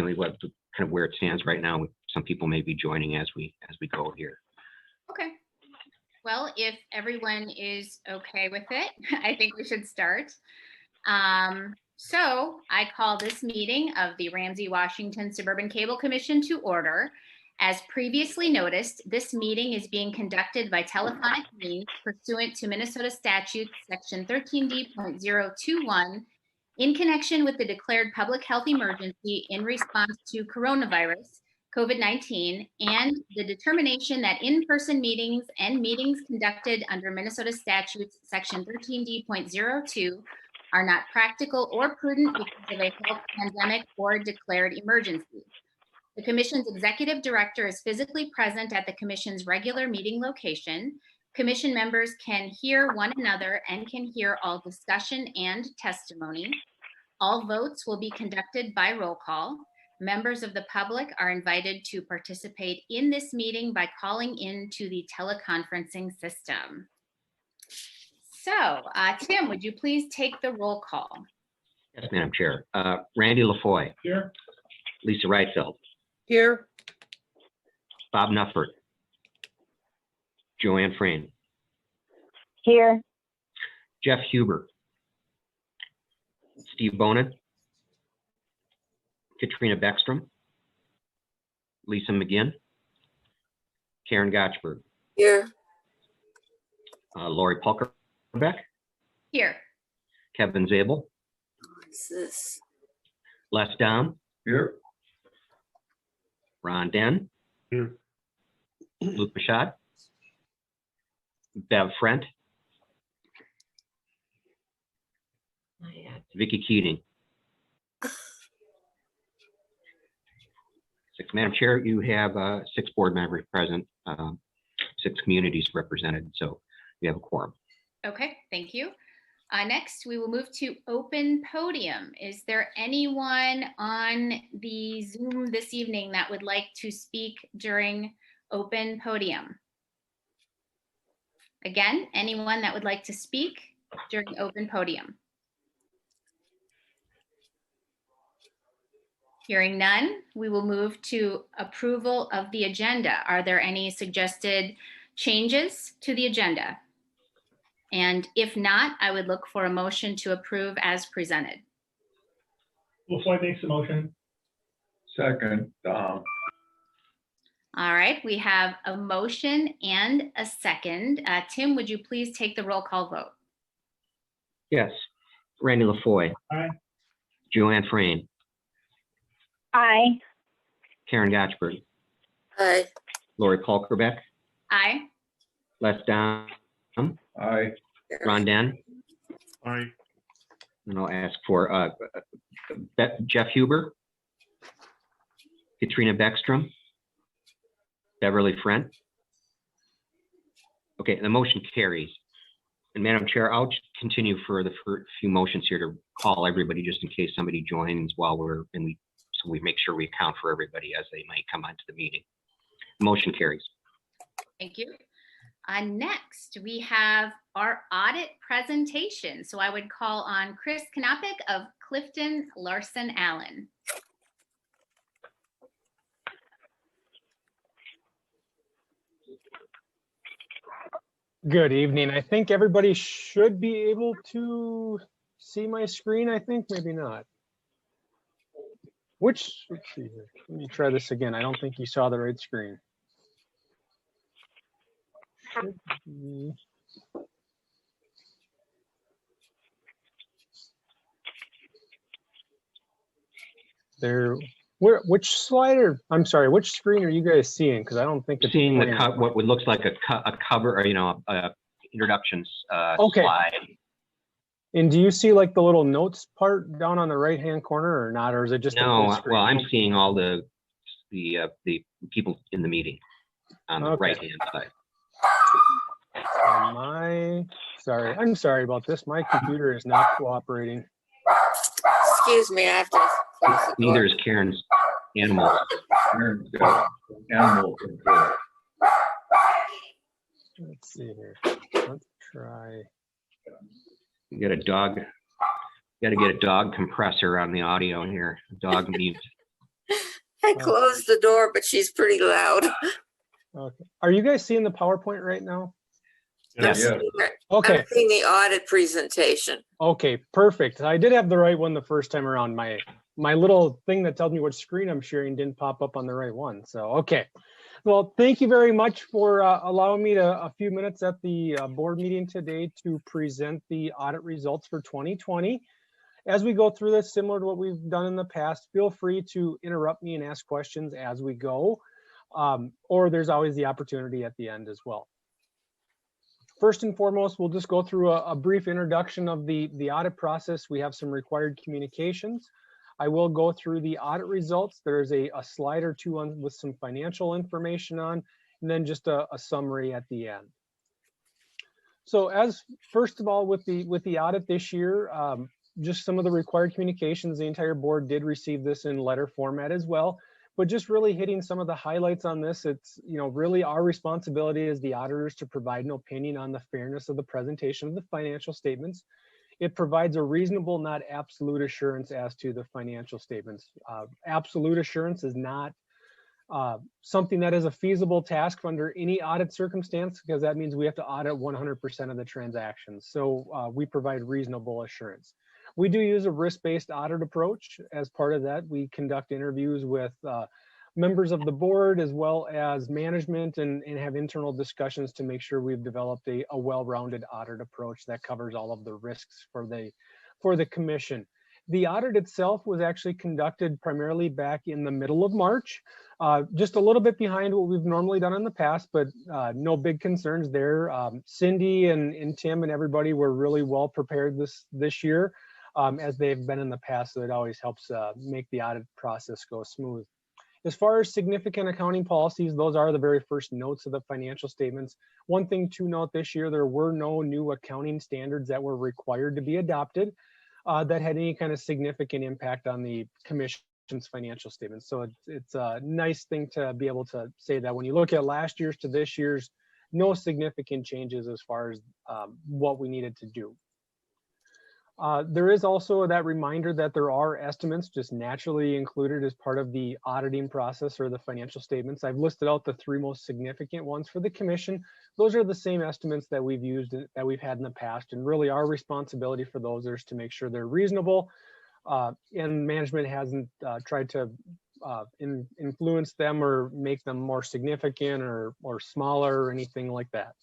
unfortunately, what kind of where it stands right now. Some people may be joining as we go here. Okay. Well, if everyone is okay with it, I think we should start. So I call this meeting of the Ramsey Washington Suburban Cable Commission to order. As previously noticed, this meeting is being conducted by telephonic means pursuant to Minnesota Statute Section 13D.021 in connection with the declared public health emergency in response to coronavirus, COVID-19, and the determination that in-person meetings and meetings conducted under Minnesota Statutes Section 13D.02 are not practical or prudent because of a health pandemic or declared emergency. The Commission's Executive Director is physically present at the Commission's regular meeting location. Commission members can hear one another and can hear all discussion and testimony. All votes will be conducted by roll call. Members of the public are invited to participate in this meeting by calling into the teleconferencing system. So, Tim, would you please take the roll call? Yes, Madam Chair. Randy LaFoy. Here. Lisa Reitfeld. Here. Bob Nuffert. Joanne Frayne. Here. Jeff Huber. Steve Bonin. Katrina Beckstrom. Lisa McGinn. Karen Gotchberg. Here. Lori Pulkerbeck. Here. Kevin Zabel. What's this? Les Dom. Here. Ron Den. Here. Luke Bashad. Bev Frent. Vicky Keating. 6. Madam Chair, you have 6 board members present, 6 communities represented, so you have a quorum. Okay, thank you. Next, we will move to open podium. Is there anyone on the Zoom this evening that would like to speak during open podium? Again, anyone that would like to speak during open podium? Hearing none, we will move to approval of the agenda. Are there any suggested changes to the agenda? And if not, I would look for a motion to approve as presented. LaFoy makes the motion. Second, Dom. All right, we have a motion and a second. Tim, would you please take the roll call vote? Yes. Randy LaFoy. Aye. Joanne Frayne. Aye. Karen Gotchberg. Aye. Lori Pulkerbeck. Aye. Les Dom. Aye. Ron Den. Aye. And I'll ask for Jeff Huber. Katrina Beckstrom. Beverly Frent. Okay, the motion carries. And Madam Chair, I'll just continue for the few motions here to call everybody just in case somebody joins while we're in so we make sure we account for everybody as they might come onto the meeting. Motion carries. Thank you. Next, we have our audit presentation. So I would call on Chris Knopik of Clifton Larson Allen. Good evening. I think everybody should be able to see my screen. I think maybe not. Let's see here. Let me try this again. I don't think you saw the right screen. Should be. There. Which slider? I'm sorry. Which screen are you guys seeing? Because I don't think it's Seeing what looks like a cover, or introductions okay. slide. And do you see like the little notes part down on the right-hand corner, or not, or is it just No? Well, I'm seeing all the people in the meeting on the right-hand side. I'm sorry about this. My computer is not cooperating. Excuse me, I have to close the door. Neither is Karen's animal. Karen's got animal control. Let's see here. Let's try. You got a dog. You got to get a dog compressor on the audio here. Dog mute. I closed the door, but she's pretty loud. Okay. Are you guys seeing the PowerPoint right now? Yes. Yeah. Okay. I'm seeing the audit presentation. Okay, perfect. I did have the right one the first time around. My little thing that tells me what screen I'm sharing didn't pop up on the right one. So, okay. Well, thank you very much for allowing me a few minutes at the board meeting today to present the audit results for 2020. As we go through this, similar to what we've done in the past, feel free to interrupt me and ask questions as we go, or there's always the opportunity at the end as well. First and foremost, we'll just go through a brief introduction of the audit process. We have some required communications. I will go through the audit results. There's a slide or two on with some financial information on, and then just a summary at the end. So as first of all, with the audit this year, just some of the required communications, the entire board did receive this in letter format as well. But just really hitting some of the highlights on this, it's, you know, really our responsibility as the auditors to provide an opinion on the fairness of the presentation of the financial statements. It provides a reasonable, not absolute assurance as to the financial statements. Absolute assurance is not something that is a feasible task under any audit circumstance, because that means we have to audit 100% of the transactions. So we provide reasonable assurance. We do use a risk-based audit approach. As part of that, we conduct interviews with members of the board as well as management and have internal discussions to make sure we've developed a well-rounded audit approach that covers all of the risks for the commission. The audit itself was actually conducted primarily back in the middle of March, just a little bit behind what we've normally done in the past, but no big concerns there. Cindy and Tim and everybody were really well prepared this year, as they've been in the past, so it always helps make the audit process go smooth. As far as significant accounting policies, those are the very first notes of the financial statements. One thing to note this year, there were no new accounting standards that were required to be adopted that had any kind of significant impact on the commission's financial statements. So it's a nice thing to be able to say that when you look at last year's to this year's, no significant changes as far as what we needed to do. There is also that reminder that there are estimates just naturally included as part of the auditing process or the financial statements. I've listed out the three most significant ones for the commission. Those are the same estimates that we've used, that we've had in the past, and really our responsibility for those is to make sure they're reasonable, and management hasn't tried to influence them or make them more significant or smaller or anything like that.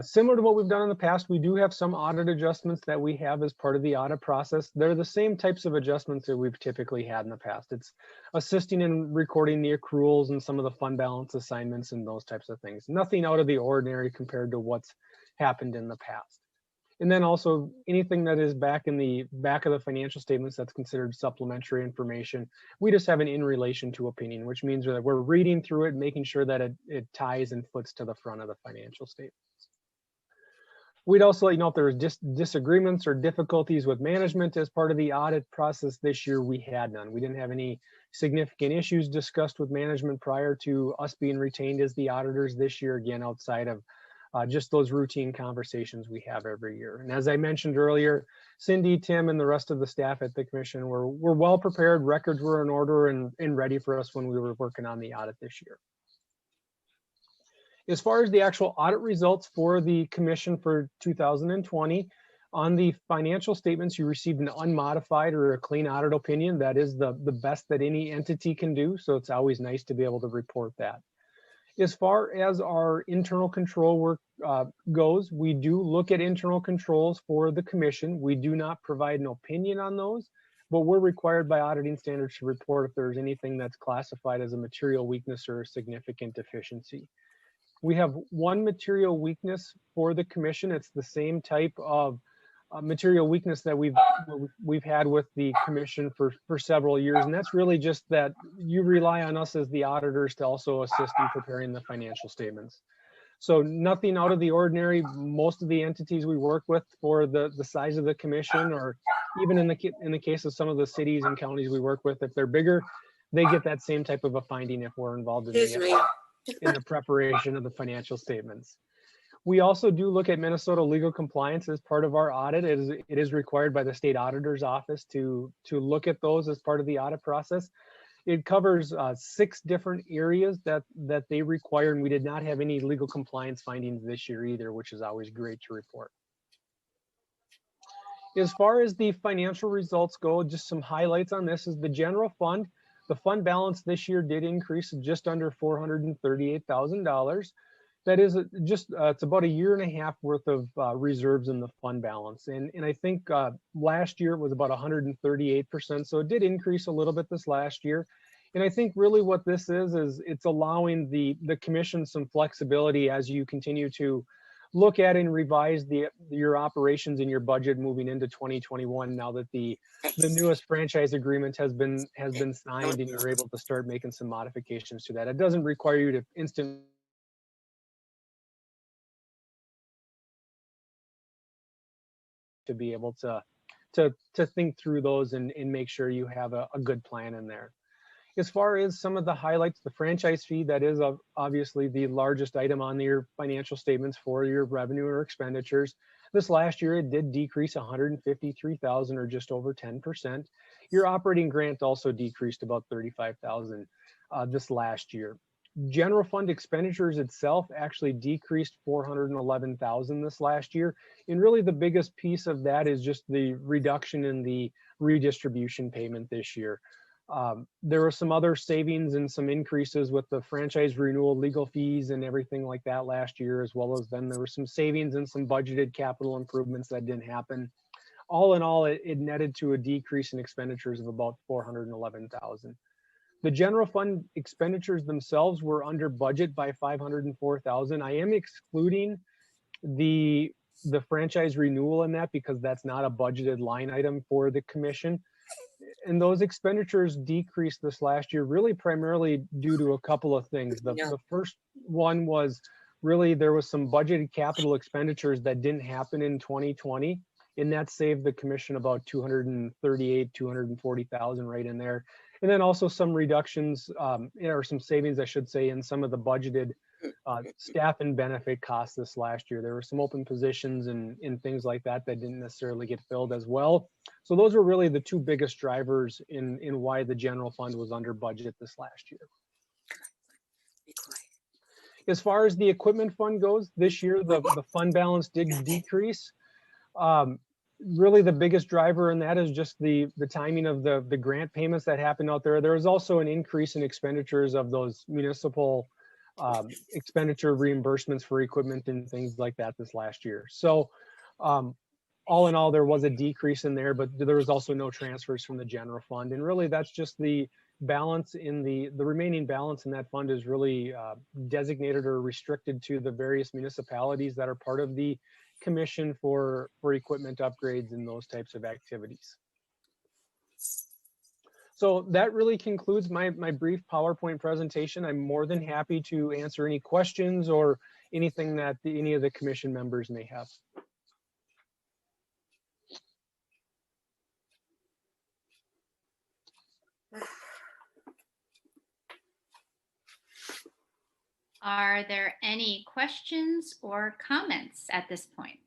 Similar to what we've done in the past, we do have some audit adjustments that we have as part of the audit process. They're the same types of adjustments that we've typically had in the past. It's assisting in recording the accruals and some of the fund balance assignments and those types of things. Nothing out of the ordinary compared to what's happened in the past. And then also anything that is back in the back of the financial statements that's considered supplementary information, we just have an in relation to opinion, which means that we're reading through it, making sure that it ties and foots to the front of the financial statements. We'd also let you know if there was disagreements or difficulties with management as part of the audit process. This year we had none. We didn't have any significant issues discussed with management prior to us being retained as the auditors this year, again, outside of just those routine conversations we have every year. And as I mentioned earlier, Cindy, Tim, and the rest of the staff at the commission were well prepared. Records were in order and ready for us when we were working on the audit this year. As far as the actual audit results for the commission for 2020, on the financial statements, you received an unmodified or a clean audit opinion. That is the best that any entity can do. So it's always nice to be able to report that. As far as our internal control work goes, we do look at internal controls for the commission. We do not provide an opinion on those, but we're required by auditing standards to report if there's anything that's classified as a material weakness or a significant deficiency. We have one material weakness for the commission. It's the same type of material weakness that we've had with the commission for several years, and that's really just that you rely on us as the auditors to also assist in preparing the financial statements. So nothing out of the ordinary. Most of the entities we work with for the size of the commission, or even in the case of some of the cities and counties we work with, if they're bigger, they get that same type of a finding if we're involved in the preparation of the financial statements. We also do look at Minnesota legal compliance as part of our audit. It is required by the state auditor's office to look at those as part of the audit process. It covers 6 different areas that they require, and we did not have any legal compliance findings this year either, which is always great to report. As far as the financial results go, just some highlights on this is the general fund. The fund balance this year did increase to just under $438,000. That is just, it's about a year and a half worth of reserves in the fund balance. And I think last year it was about 138%. So it did increase a little bit this last year. And I think really what this is it's allowing the commission some flexibility as you continue to look at and revise your operations and your budget moving into 2021, now that the newest franchise agreement has been signed and you're able to start making some modifications to that. It doesn't require you to instantly to be able to think through those and make sure you have a good plan in there. As far as some of the highlights, the franchise fee, that is obviously the largest item on your financial statements for your revenue or expenditures. This last year, it did decrease 153,000 or just over 10%. Your operating grant also decreased about 35,000 this last year. General fund expenditures itself actually decreased 411,000 this last year. And really the biggest piece of that is just the reduction in the redistribution payment this year. There were some other savings and some increases with the franchise renewal legal fees and everything like that last year, as well as then there were some savings and some budgeted capital improvements that didn't happen. All in all, it netted to a decrease in expenditures of about 411,000. The general fund expenditures themselves were under budget by 504,000. I am excluding the franchise renewal in that because that's not a budgeted line item for the commission. And those expenditures decreased this last year, really primarily due to a couple of things. The first one was really there was some budgeted capital expenditures that didn't happen in 2020, and that saved the commission about 240,000 right in there. And then also some reductions or some savings, I should say, in some of the budgeted staff and benefit costs this last year. There were some open positions and things like that didn't necessarily get filled as well. So those were really the 2 biggest drivers in why the general fund was under budget this last year. As far as the equipment fund goes, this year the fund balance did decrease. Really the biggest driver in that is just the timing of the grant payments that happened out there. There was also an increase in expenditures of those municipal expenditure reimbursements for equipment and things like that this last year. So all in all, there was a decrease in there, but there was also no transfers from the general fund. And really that's just the balance in the remaining balance in that fund is really designated or restricted to the various municipalities that are part of the commission for equipment upgrades and those types of activities. So that really concludes my brief PowerPoint presentation. I'm more than happy to answer any questions or anything that any of the commission members may have. Are there any questions or comments at this point?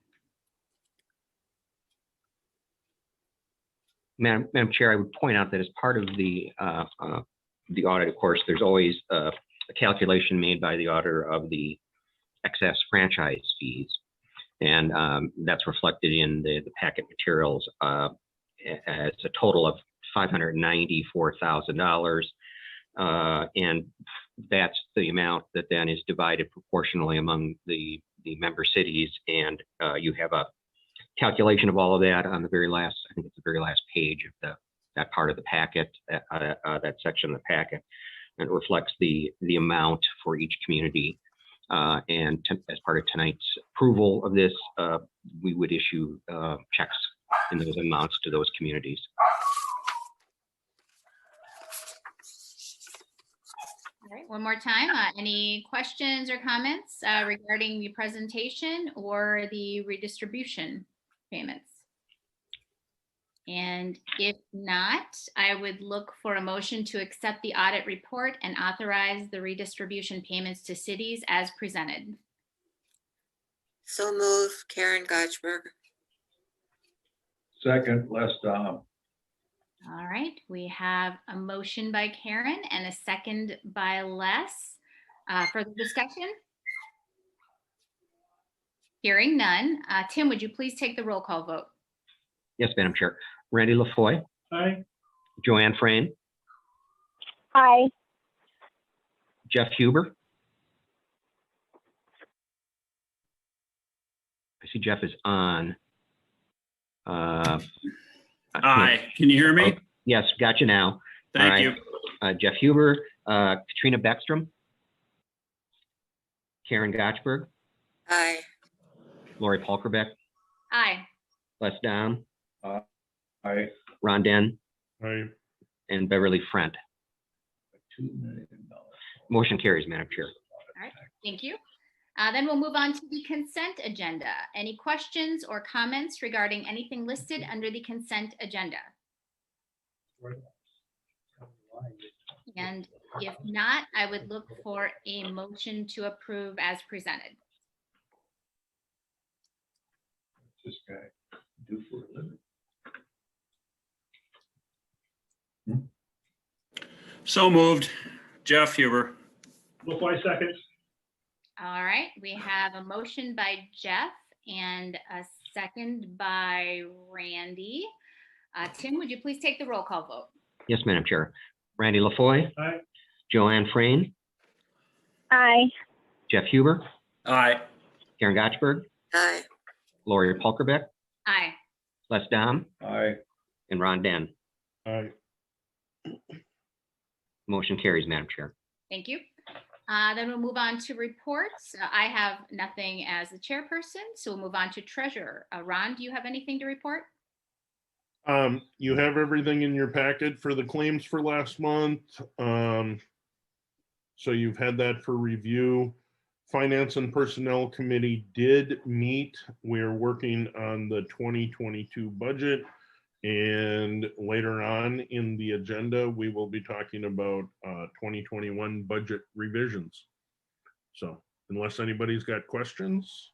Madam Chair, I would point out that as part of the audit, of course, there's always a calculation made by the auditor of the excess franchise fees. And that's reflected in the packet materials as a total of $594,000. And that's the amount that then is divided proportionally among the member cities. And you have a calculation of all of that on the very last, I think it's the very last page of that part of the packet, that section of the packet. And it reflects the amount for each community. And as part of tonight's approval of this, we would issue checks in those amounts to those communities. All right, one more time, any questions or comments regarding the presentation or the redistribution payments? And if not, I would look for a motion to accept the audit report and authorize the redistribution payments to cities as presented. So move, Karen Gotchberg. Second, Les Dom. All right, we have a motion by Karen and a second by Les. Further discussion? Hearing none. Tim, would you please take the roll call vote? Yes, Madam Chair. Randy LaFoy, Aye. Joanne Frame, Aye. Jeff Huber. I see Jeff is on. Aye. Can you hear me? Oh, yes, got you now. Thank All you. right. Jeff Huber, Katrina Beckstrom, Karen Gotchberg, Aye. Lori Polkerbeck, Aye. Les Dom, Aye. Ron Den, Aye. and Beverly Friend. $2 million. Motion carries, Madam Chair. All right, thank you. Then we'll move on to the consent agenda. Any questions or comments regarding anything listed under the consent agenda? And if not, I would look for a motion to approve as presented. What's this guy do for a living? So moved. Jeff Huber. LaFoy seconds. All right, we have a motion by Jeff and a second by Randy. Tim, would you please take the roll call vote? Yes, Madam Chair. Randy LaFoy, Aye. Joanne Frame, Aye. Jeff Huber, Aye. Karen Gotchberg, Aye. Lori Polkerbeck, Aye. Les Dom, Aye. and Ron Den. Aye. Motion carries, Madam Chair. Thank you. Then we'll move on to reports. I have nothing as the chairperson, so we'll move on to treasurer. Ron, do you have anything to report? You have everything in your packet for the claims for last month. So you've had that for review. Finance and Personnel Committee did meet. We're working on the 2022 budget. And later on in the agenda, we will be talking about 2021 budget revisions. So unless anybody's got questions,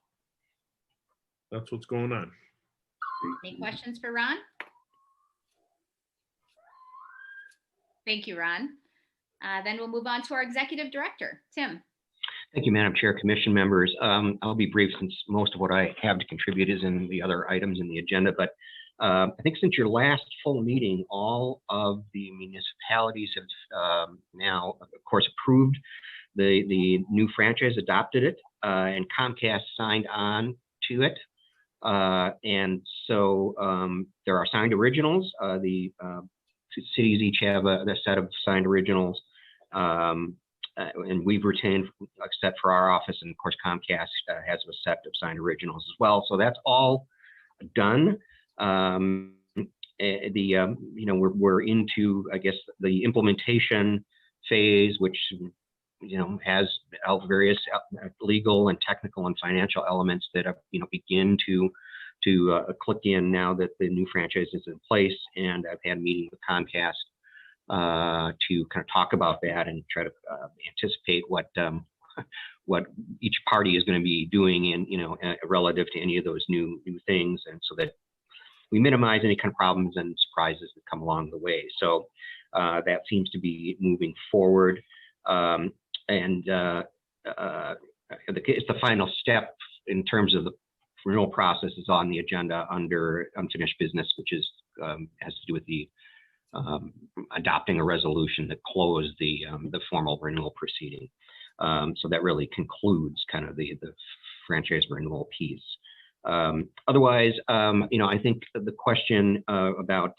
that's what's going on. Any questions for Ron? Thank you, Ron. Then we'll move on to our executive director, Tim. Thank you, Madam Chair, Commission members. I'll be brief since most of what I have to contribute is in the other items in the agenda, but I think since your last full meeting, all of the municipalities have now, of course, approved the new franchise, adopted it, and Comcast signed on to it. And so there are signed originals. The cities each have a set of signed originals. And we've retained a set for our office, and of course Comcast has a set of signed originals as well. So that's all done. We're into, I guess, the implementation phase, which has various legal and technical and financial elements that begin to click in now that the new franchise is in place. And I've had meetings with Comcast to kind of talk about that and try to anticipate what each party is going to be doing in relative to any of those new things, and so that we minimize any kind of problems and surprises that come along the way. So that seems to be moving forward, and it's the final step in terms of the renewal process is on the agenda under unfinished business, which is has to do with the adopting a resolution that closed the formal renewal proceeding. So that really concludes kind of the franchise renewal piece. Otherwise, I think the question about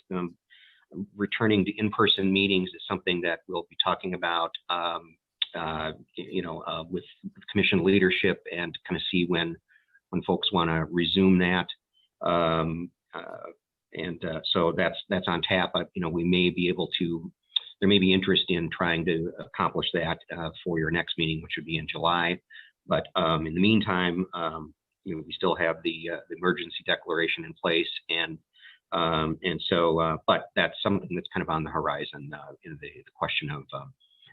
returning to in-person meetings is something that we'll be talking about, with commission leadership and kind of see when folks want to resume that. So that's on tap, but we may be able to, there may be interest in trying to accomplish that for your next meeting, which would be in July. But in the meantime, we still have the emergency declaration in place, but that's something that's kind of on the horizon in the question of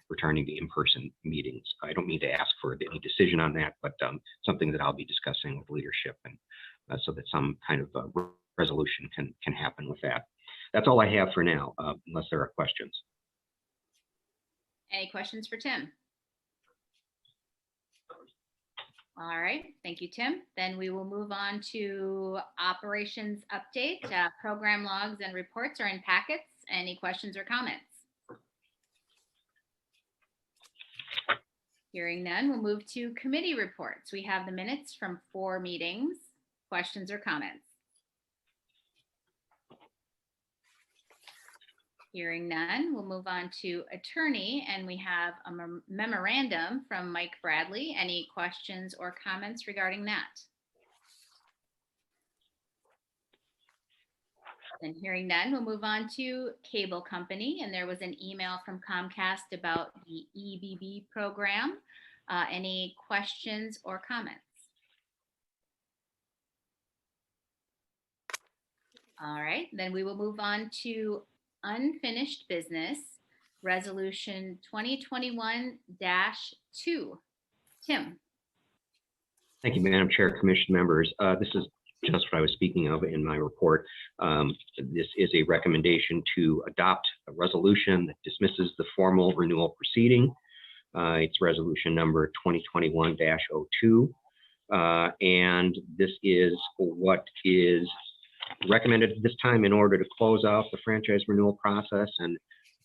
returning to in-person meetings. I don't mean to ask for any decision on that, but something that I'll be discussing with leadership, and so that some kind of resolution can happen with that. that's all I have for now, unless there are questions. Any questions for Tim? All right, thank you, Tim. Then we will move on to operations update. Program logs and reports are in packets. Any questions or comments? Hearing none, we'll move to committee reports. We have the minutes from 4 meetings. Questions or comments? Hearing none, we'll move on to attorney, and we have a memorandum from Mike Bradley. Any questions or comments regarding that? Then hearing none, we'll move on to cable company, and there was an email from Comcast about the EBB program. Any questions or comments? All right, then we will move on to unfinished business, resolution 2021-2. Tim. Thank you, Madam Chair, Commission members. This is just what I was speaking of in my report. This is a recommendation to adopt a resolution that dismisses the formal renewal proceeding. It's resolution number 2021-02. And this is what is recommended at this time in order to close out the franchise renewal process. And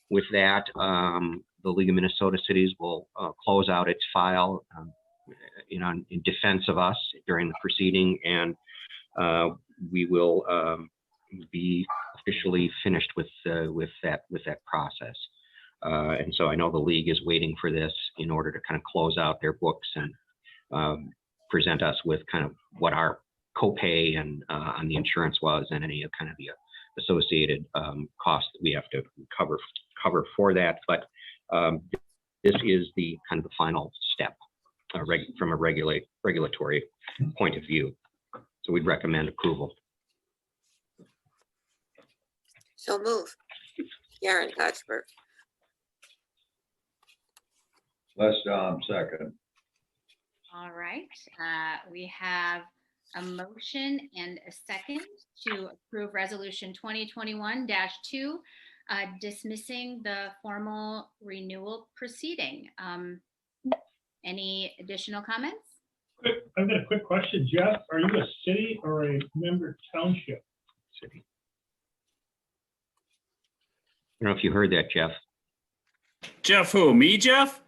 with that, the League of Minnesota Cities will close out its file in defense of us during the proceeding, and we will be officially finished with that process. And so I know the league is waiting for this in order to kind of close out their books and present us with kind of what our copay and on the insurance was, and any of kind of the associated costs that we have to cover for that. But this is the kind of the final step from a regulatory point of view. So we'd recommend approval. So move. Karen Gotchberg. Les Dom, second. All right, we have a motion and a second to approve resolution 2021-2, dismissing the formal renewal proceeding. Any additional comments? I've got a quick question, Jeff. Are you a city or a member township? City. I don't know if you heard that, Jeff. Jeff who? Me, Jeff?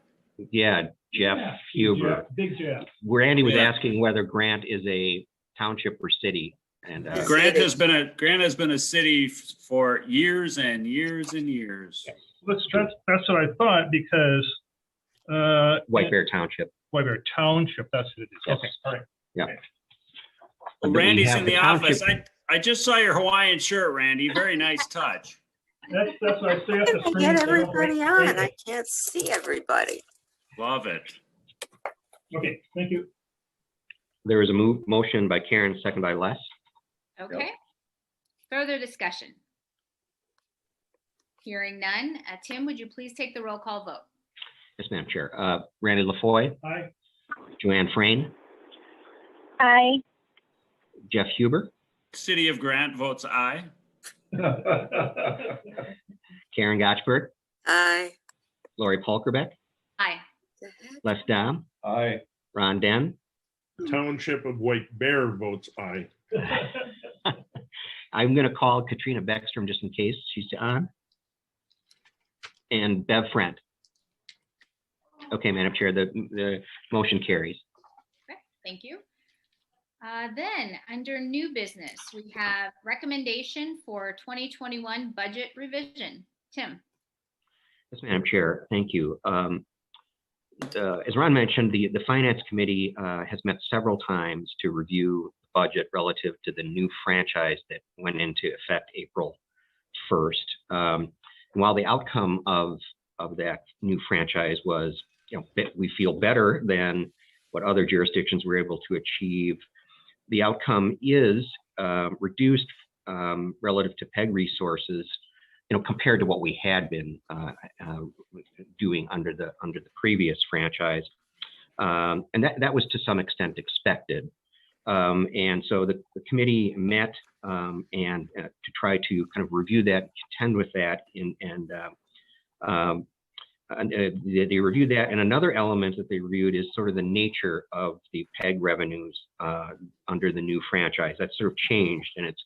Yeah, Jeff Huber. Jeff, Big Jeff. Randy was Yeah. asking whether Grant is a township or city. And Grant has been a city for years and years and years. That's what I thought, because White Bear Township. White Bear Township, that's what it is. Yes. Okay, all right. Yeah. Well, But we Randy's have in the the office. township- I just saw your Hawaiian shirt, Randy. Very nice touch. That's what I say at the I screen. get everybody on. I can't see everybody. Love it. Okay, thank you. There is a motion by Karen, second by Les. Okay. Further discussion? Hearing none. Tim, would you please take the roll call vote? Yes, Madam Chair. Randy LaFoy, Aye. Joanne Frayne, Aye. Jeff Huber, City of Grant votes aye. Karen Gotchberg, Aye. Lori Polkerbeck, Aye. The heck? Les Dom, Aye. Ron Den. Township of White Bear votes aye. I'm going to call Katrina Beckstrom just in case she's on. And Bev Friend. Okay, Madam Chair, the motion carries. Okay, thank you. Then, under new business, we have recommendation for 2021 budget revision. Tim. Yes, Madam Chair, thank you. As Ron mentioned, the Finance Committee has met several times to review the budget relative to the new franchise that went into effect April 1st. While the outcome of that new franchise was, we feel better than what other jurisdictions were able to achieve, the outcome is reduced relative to PEG resources, compared to what we had been doing under the previous franchise, and that was to some extent expected. And so the committee met and to try to kind of review that, contend with that, they reviewed that. And another element that they reviewed is sort of the nature of the PEG revenues under the new franchise. That's sort of changed, and it's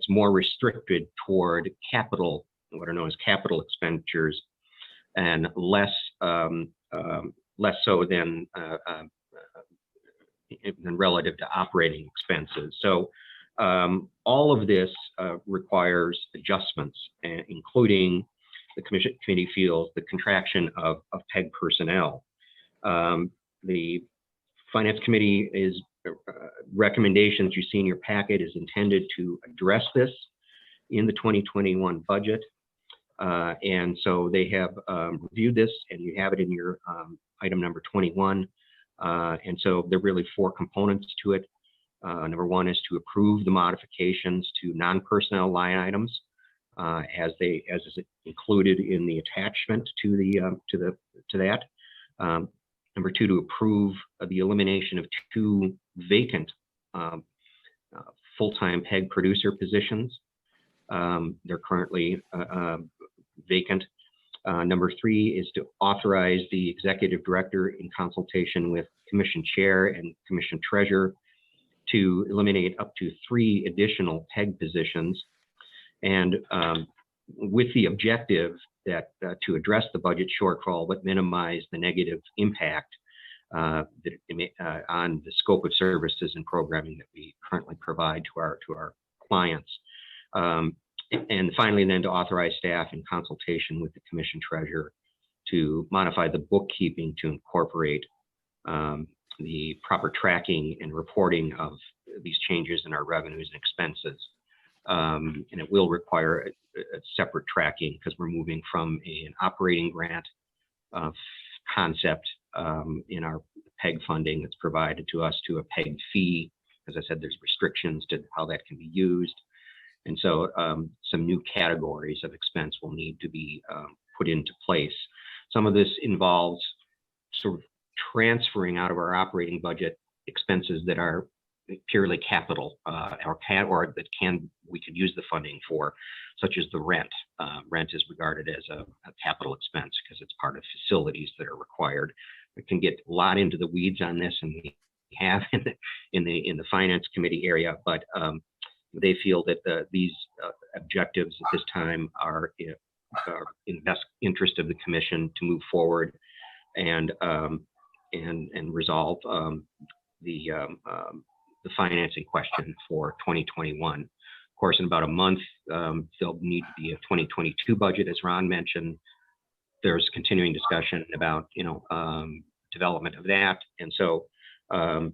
more restricted toward capital, what are known as capital expenditures, and less so than relative to operating expenses. So all of this requires adjustments, including the committee feels the contraction of PEG personnel. The Finance Committee is recommendations you see in your packet is intended to address this in the 2021 budget. And so they have reviewed this, and you have it in your item number 21. And so there are really 4 components to it. Number 1 is to approve the modifications to non-personnel line items as is included in the attachment to that. Number 2, to approve the elimination of 2 vacant full-time PEG producer positions. They're currently vacant. Number 3 is to authorize the executive director in consultation with commission chair and commission treasurer to eliminate up to 3 additional PEG positions, and with the objective that to address the budget shortfall but minimize the negative impact on the scope of services and programming that we currently provide to our clients. And finally, then to authorize staff in consultation with the commission treasurer to modify the bookkeeping to incorporate the proper tracking and reporting of these changes in our revenues and expenses. And it will require a separate tracking because we're moving from an operating grant concept in our PEG funding that's provided to us to a PEG fee. As I said, there's restrictions to how that can be used. And so some new categories of expense will need to be put into place. Some of this involves sort of transferring out of our operating budget expenses that are purely capital or that we could use the funding for, such as the rent. Rent is regarded as a capital expense because it's part of facilities that are required. We can get a lot into the weeds on this, and we have in the Finance Committee area, but they feel that these objectives at this time are in best interest of the commission to move forward and resolve the financing question for 2021. Of course, in about a month, there'll need to be a 2022 budget, as Ron mentioned. There's continuing discussion about development of that, and so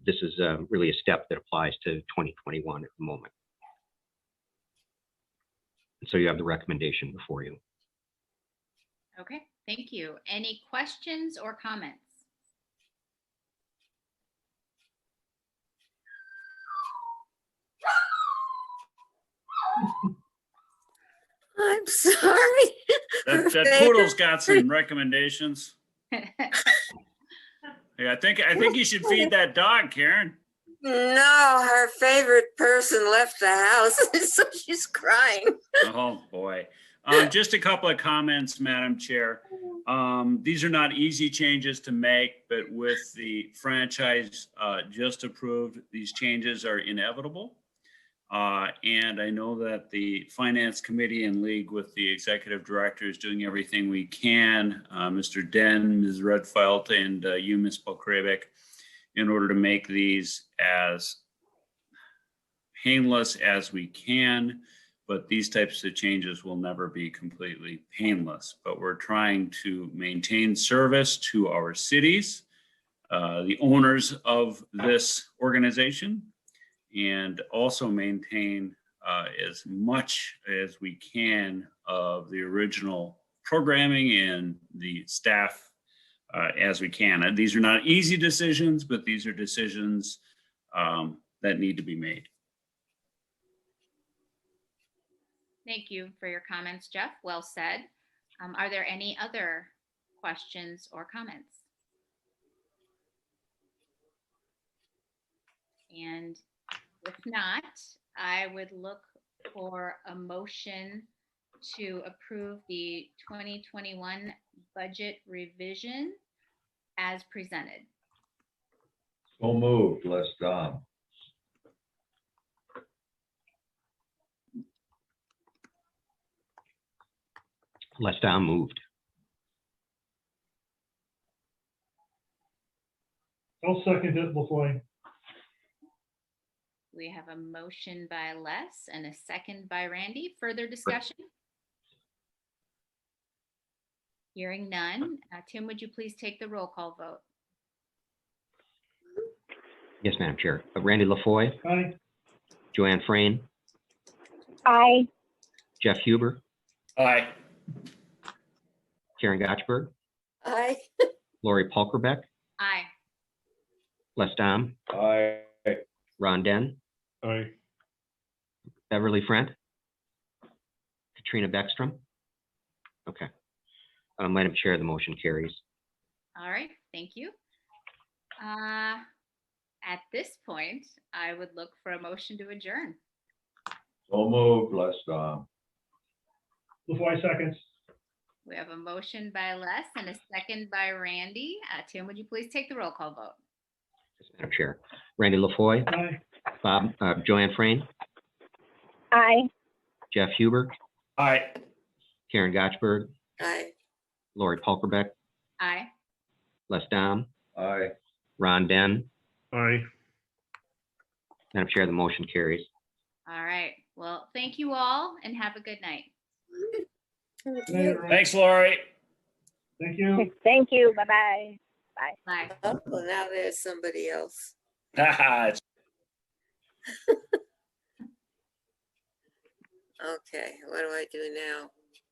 this is really a step that applies to 2021 at the moment. So you have the recommendation before you. Okay, thank you. Any questions or comments? I'm sorry. That poodle's got some recommendations. Yeah, I think you should feed that dog, Karen. No, her favorite person left the house, so she's crying. Oh, boy. Just a couple of comments, Madam Chair. These are not easy changes to make, but with the franchise just approved, these changes are inevitable. And I know that the Finance Committee, in league with the Executive Director, is doing everything we can, Mr. Den, Ms. Redfeld, and you, Ms. Pokravic, in order to make these as painless as we can. But these types of changes will never be completely painless. But we're trying to maintain service to our cities, the owners of this organization, and also maintain as much as we can of the original programming and the staff as we can. And these are not easy decisions, but these are decisions that need to be made. Thank you for your comments, Jeff. Well said. Are there any other questions or comments? And if not, I would look for a motion to approve the 2021 budget revision as presented. So moved, Les Dom. Les Dom moved. I'll second it, LaFoy. We have a motion by Les and a second by Randy. Further discussion? Hearing none. Tim, would you please take the roll call vote? Yes, Madam Chair. Randy LaFoy, Aye. Joanne Frayne, Aye. Jeff Huber, Aye. Karen Gotchberg, Aye. Lori Polkerbeck, Aye. Les Dom, Aye. Ron Den, Aye. Beverly Friend, Katrina Beckstrom. Okay. Madam Chair, the motion carries. All right, thank you. At this point, I would look for a motion to adjourn. So moved, Les Dom. LaFoy seconds. We have a motion by Les and a second by Randy. Tim, would you please take the roll call vote? Yes, Madam Chair. Randy LaFoy, Aye. Joanne Frayne, Aye. Jeff Huber, Aye. Karen Gotchberg, Aye. Lori Polkerbeck, Aye. Les Dom, Aye. Ron Den. Aye. Madam Chair, the motion carries. All right. Well, thank you all and have a good night. Good night, everyone. Thanks, Lori. Thank you. Thank you. Bye-bye. Bye. Oh, well, now there's somebody else. It's Okay, what do I do now?